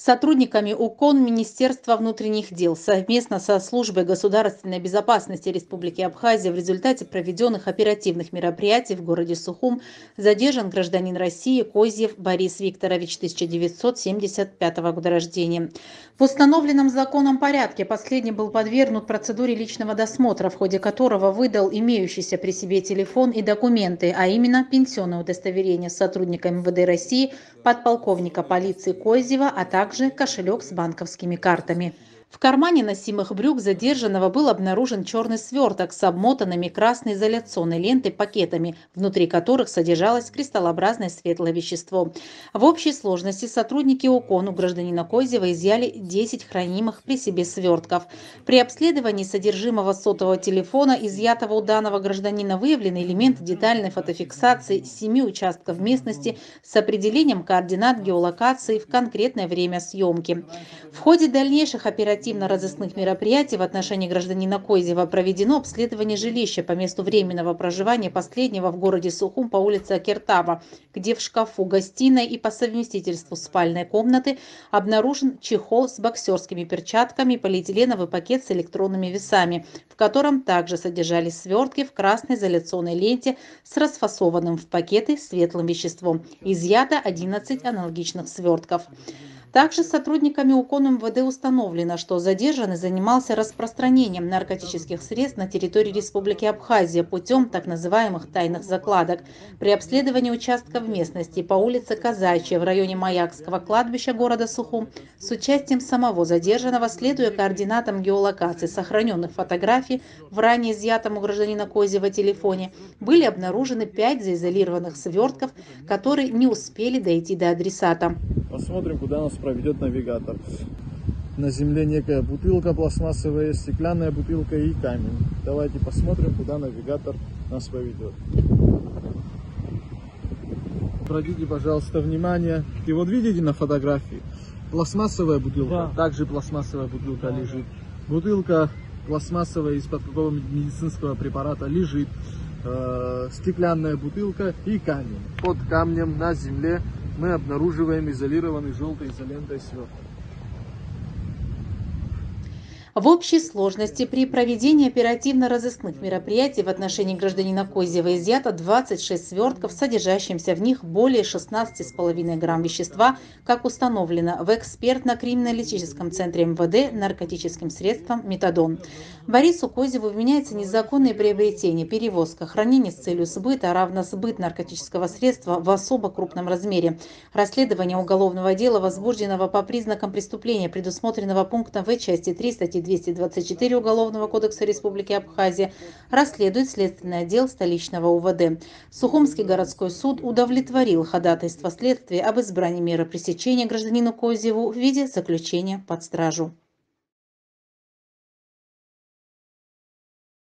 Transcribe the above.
Сотрудниками УКОН Министерства внутренних дел совместно со Службой государственной безопасности Республики Абхазия в результате проведенных оперативных мероприятий в городе Сухум задержан гражданин России Козьев Борис Викторович, 1975 года рождения. В установленном законом порядке последний был подвергнут процедуре личного досмотра, в ходе которого выдал имеющийся при себе телефон и документы, а именно пенсионное удостоверение сотрудника МВД России, подполковника полиции Козьева, а также кошелек с банковскими картами. В кармане носимых брюк задержанного был обнаружен черный сверток с обмотанными красной изоляционной лентой пакетами, внутри которых содержалось кристаллообразное светлое вещество. В общей сложности сотрудники УКОН у гражданина Козьева изъяли 10 хранимых при себе свертков. При обследовании содержимого сотового телефона, изъятого у данного гражданина, выявлены элементы детальной фотофиксации 7 участков местности с определением координат геолокации в конкретное время съемки. В ходе дальнейших оперативно-розыскных мероприятий в отношении гражданина Козьева проведено обследование жилища по месту временного проживания последнего в городе Сухум по улице Акертава, где в шкафу гостиной и по совместительству спальной комнаты обнаружен чехол с боксерскими перчатками и полиэтиленовый пакет с электронными весами, в котором также содержались свертки в красной изоляционной ленте с расфасованным в пакеты светлым веществом. Изъято 11 аналогичных свертков. Также сотрудниками УКОН МВД установлено, что задержанный занимался распространением наркотических средств на территории Республики Абхазия путем так называемых тайных закладок. При обследовании участков местности по улице Казачья в районе Маякского кладбища города Сухум с участием самого задержанного, следуя координатам геолокации сохраненных фотографий в ранее изъятом у гражданина Козьева телефоне, были обнаружены 5 заизолированных свертков, которые не успели дойти до адресата. Посмотрим, куда нас проведет навигатор. На земле некая бутылка пластмассовая, стеклянная бутылка и камень. Давайте посмотрим, куда навигатор нас поведет. Обратите, пожалуйста, внимание. И вот видите на фотографии пластмассовая бутылка. Да. Также пластмассовая бутылка лежит. Бутылка пластмассовая из-под какого-нибудь медицинского препарата лежит. Стеклянная бутылка и камень. Под камнем на земле мы обнаруживаем изолированный желтой изолентой сверток. В общей сложности при проведении оперативно-розыскных мероприятий в отношении гражданина Козьева изъято 26 свертков, содержащимся в них более 16,5 грамм вещества, как установлено в экспертно-криминалистическом центре МВД наркотическим средством метадон. Борису Козьеву вменяется незаконное приобретение, перевозка, хранение с целью сбыта, равно сбыт наркотического средства в особо крупном размере. Расследование уголовного дела, возбужденного по признакам преступления, предусмотренного пунктом В части 3 статьи 224 Уголовного кодекса Республики Абхазия, расследует Следственный отдел столичного УВД. Сухумский городской суд удовлетворил ходатайство следствия об избрании меры пресечения гражданину Козьеву в виде заключения под стражу.